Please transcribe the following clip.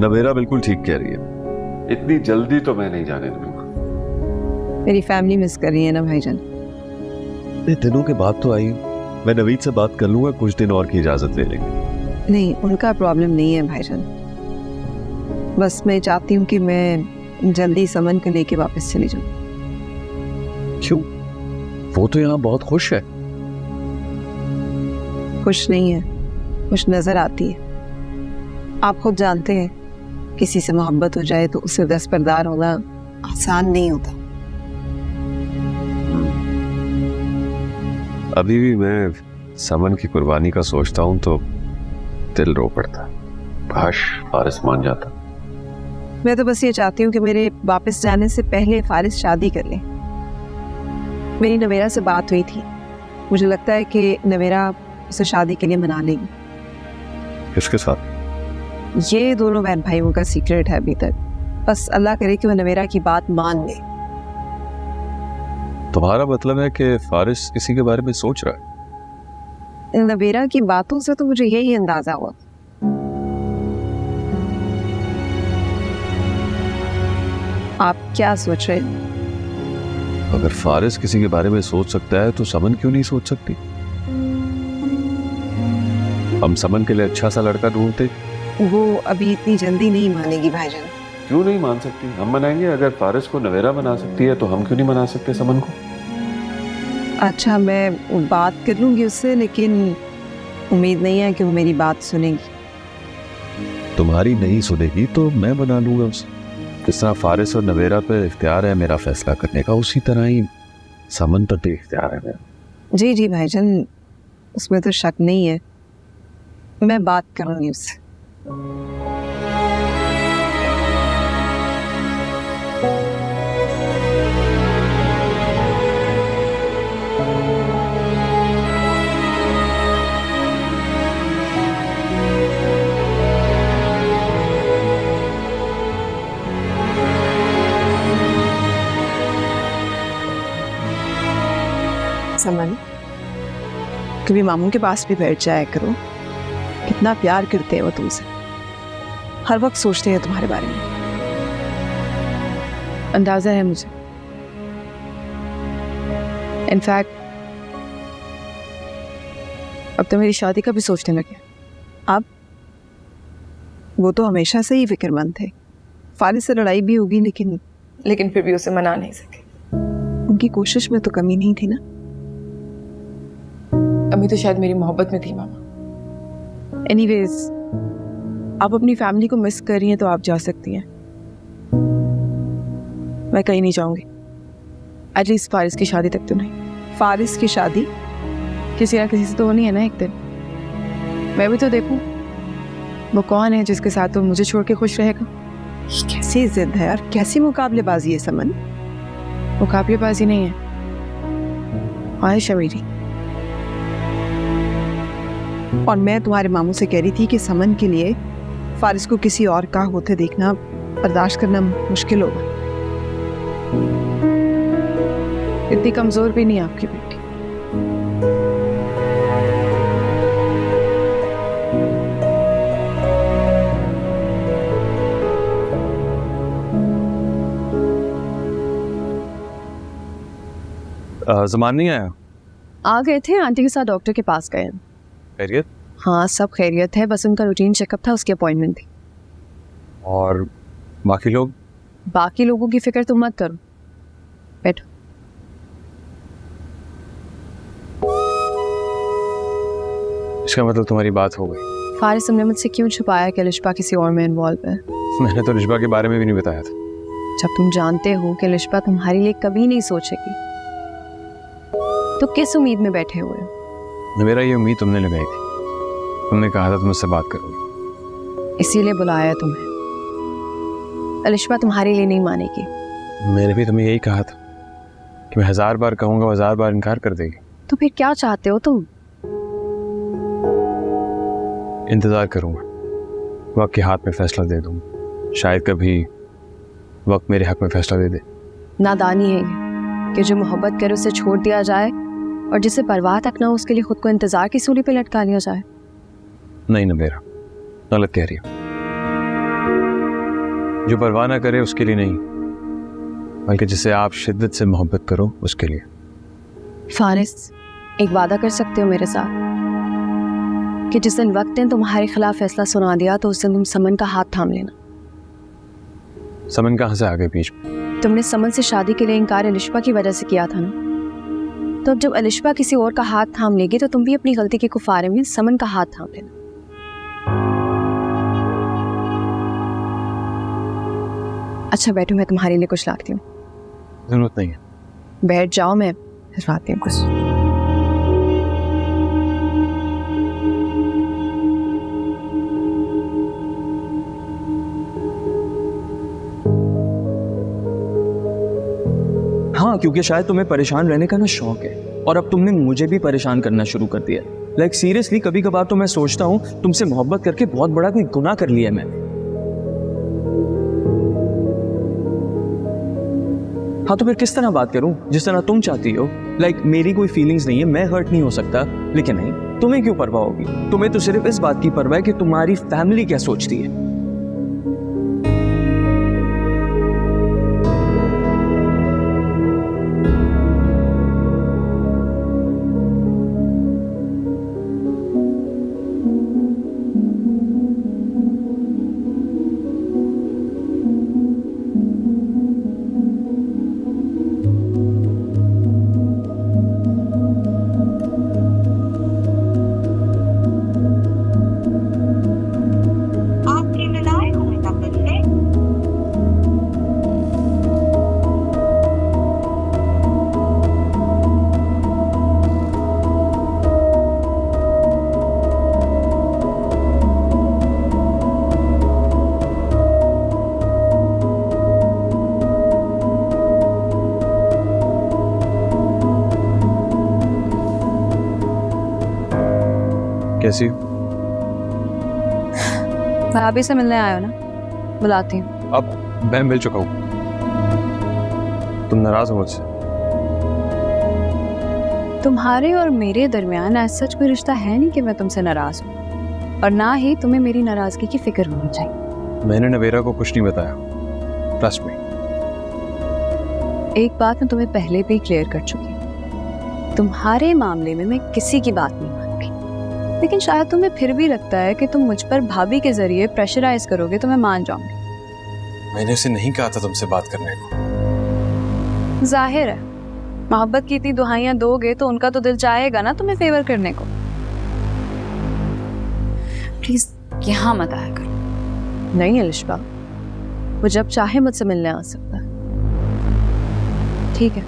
नवेरा बिल्कुल ठीक कह रही है, इतनी जल्दी तो मैं नहीं जाने दूंगा। मेरी फैमिली मिस कर रही है ना भाईजान। इतने दिनों के बाद तो आई हूं। मैं नवीद से बात कर लूंगा, कुछ दिन और की इजाजत ले लेंगे। नहीं, उनका प्रॉब्लम नहीं है भाईजान। बस मैं चाहती हूँ कि मैं जल्दी समन को लेके वापस चली जाऊँ। क्यों? वो तो यहाँ बहुत खुश है। खुश नहीं है, खुश नजर आती है। आप खुद जानते हैं, किसी से मोहब्बत हो जाए तो उससे दस्तबरदार होना आसान नहीं होता। अभी भी मैं समन की कुर्बानी का सोचता हूँ तो दिल रो पड़ता। काश फारिस मान जाता। मैं तो बस ये चाहती हूँ कि मेरे वापस जाने से पहले फारिस शादी कर ले। मेरी नवेरा से बात हुई थी, मुझे लगता है कि नवेरा उसे शादी के लिए मना लेगी। किसके साथ? ये दोनों बहन भाइयों का सीक्रेट है अभी तक। बस अल्लाह करे कि वो नवेरा की बात मान ले। तुम्हारा मतलब है कि फारिस किसी के बारे में सोच रहा है? नवेरा की बातों से तो मुझे यही अंदाजा हुआ। आप क्या सोच रहे हैं? अगर फारिस किसी के बारे में सोच सकता है तो समन क्यों नहीं सोच सकती? हम समन के लिए अच्छा सा लड़का ढूंढते। वो अभी इतनी जल्दी नहीं मानेगी भाईजान। क्यों नहीं मान सकती? हम मनाएंगे। अगर फारिस को नवेरा बना सकती है तो हम क्यों नहीं मना सकते समन को? अच्छा, मैं बात कर लूंगी उससे, लेकिन उम्मीद नहीं है कि वो मेरी बात सुनेगी। तुम्हारी नहीं सुनेगी तो मैं बना लूंगा उसे। जिस तरह फारिस और नवेरा पे इख्तियार है मेरा फैसला करने का, उसी तरह ही समन पर भी इख्तियार है मेरा। जी जी भाईजान, उसमें तो शक नहीं है। मैं बात करूंगी उससे। समन, कभी मामू के पास भी बैठ जाया करो। कितना प्यार करते हैं वो तुमसे, हर वक्त सोचते हैं तुम्हारे बारे में। अंदाजा है मुझे। इनफैक्ट अब तो मेरी शादी का भी सोचने लगे। अब वो तो हमेशा से ही फिक्रमंद थे। फारिस से लड़ाई भी होगी, लेकिन फिर भी उसे मना नहीं सके। उनकी कोशिश में तो कमी नहीं थी ना। अभी तो शायद मेरी मोहब्बत में थी मामा। एनीवेज, आप अपनी फैमिली को मिस कर रही हैं तो आप जा सकती हैं। मैं कहीं नहीं जाऊंगी, एटलीस्ट फारिस की शादी तक तो नहीं। फारिस की शादी किसी ना किसी से तो होनी है ना एक दिन। मैं भी तो देखूं वो कौन है जिसके साथ वो मुझे छोड़ के खुश रहेगा। कैसी जिद है यार, कैसी मुकाबलेबाजी है समन। मुकाबलेबाजी नहीं है, ख्वाहिश है मेरी। और मैं तुम्हारे मामू से कह रही थी कि समन के लिए फारिस को किसी और का होते देखना बर्दाश्त करना मुश्किल होगा। इतनी कमजोर भी नहीं आपकी बेटी। ज़मान नहीं आया? आ गए थे, आंटी के साथ डॉक्टर के पास गए। खैरियत? हाँ, सब खैरियत है, बस उनका रूटीन चेकअप था, उसकी अपॉइंटमेंट थी। और बाकी लोग? बाकी लोगों की फिक्र तुम मत करो, बैठो। इसका मतलब तुम्हारी बात हो गई? फारिस, तुमने मुझसे क्यों छुपाया कि लिशबा किसी और में इन्वॉल्व है? मैंने तो लिशबा के बारे में भी नहीं बताया था। जब तुम जानते हो कि लिशबा तुम्हारे लिए कभी नहीं सोचेगी तो किस उम्मीद में बैठे हुए हो? मेरा ये उम्मीद तुमने लगाई थी। तुमने कहा था तुम मुझसे बात करोगे, इसीलिए बुलाया तुम्हें। लिशबा तुम्हारे लिए नहीं मानेगी। मैंने भी तुम्हें यही कहा था कि मैं 1000 बार कहूंगा, 1000 बार इनकार कर देगी। तो फिर क्या चाहते हो तुम? इंतजार करूंगा, वक्त के हाथ में फैसला दे दूंगा। शायद कभी वक्त मेरे हक में फैसला दे दे। नादानी है ये कि जो मोहब्बत करे उसे छोड़ दिया जाए और जिसे परवाह तक ना हो उसके लिए खुद को इंतजार की सूली पे लटका लिया जाए। नहीं ना, मेरा गलत कह रही हो। जो परवाह ना करे उसके लिए नहीं, बल्कि जिसे आप शिद्दत से मोहब्बत करो उसके लिए। फारिस, एक वादा कर सकते हो मेरे साथ कि जिस दिन वक्त ने तुम्हारे खिलाफ फैसला सुना दिया तो उस दिन तुम समन का हाथ थाम लेना। समन कहाँ से आ गए बीच में? तुमने समन से शादी के लिए इनकार अलिशबा की वजह से किया था ना, तो अब जब अलिशबा किसी और का हाथ थाम लेगी तो तुम भी अपनी गलती के कुफारे में समन का हाथ थाम लेना। अच्छा बैठो, मैं तुम्हारे लिए कुछ लाती हूँ। जरूरत नहीं है। बैठ जाओ, मैं फिरवाती हूँ कुछ। हाँ, क्योंकि शायद तुम्हें परेशान रहने का ना शौक है, और अब तुमने मुझे भी परेशान करना शुरू कर दिया। लाइक सीरियसली, कभी कभार तो मैं सोचता हूँ तुमसे मोहब्बत करके बहुत बड़ा कोई गुनाह कर लिया मैंने। हाँ, तो फिर किस तरह बात करूं जिस तरह तुम चाहती हो? लाइक मेरी कोई फीलिंग्स नहीं है, मैं हर्ट नहीं हो सकता, लेकिन नहीं, तुम्हें क्यों परवाह होगी? तुम्हें तो सिर्फ इस बात की परवाह है कि तुम्हारी फैमिली क्या सोचती है। कैसी? भाभी से मिलने आए हो ना, बुलाती हूँ। अब मैं मिल चुका हूँ, तुम नाराज हो मुझसे? तुम्हारे और मेरे दरमियान ऐसा सच कोई रिश्ता है नहीं कि मैं तुमसे नाराज हूँ, और ना ही तुम्हें मेरी नाराजगी की फिक्र होनी चाहिए। मैंने नवेरा को कुछ नहीं बताया, ट्रस्ट मी। एक बात मैं तुम्हें पहले भी क्लियर कर चुकी हूँ, तुम्हारे मामले में मैं किसी की बात नहीं मानूंगी, लेकिन शायद तुम्हें फिर भी लगता है कि तुम मुझ पर भाभी के जरिए प्रेशराइज करोगे तो मैं मान जाऊंगी। मैंने उसे नहीं कहा था तुमसे बात करने को। जाहिर है, मोहब्बत की इतनी दुहाइयां दोगे तो उनका तो दिल चाहेगा ना तुम्हें फेवर करने को। प्लीज यहाँ मत आया करो। नहीं अलिशबा, वो जब चाहे मुझसे मिलने आ सकता है। ठीक है,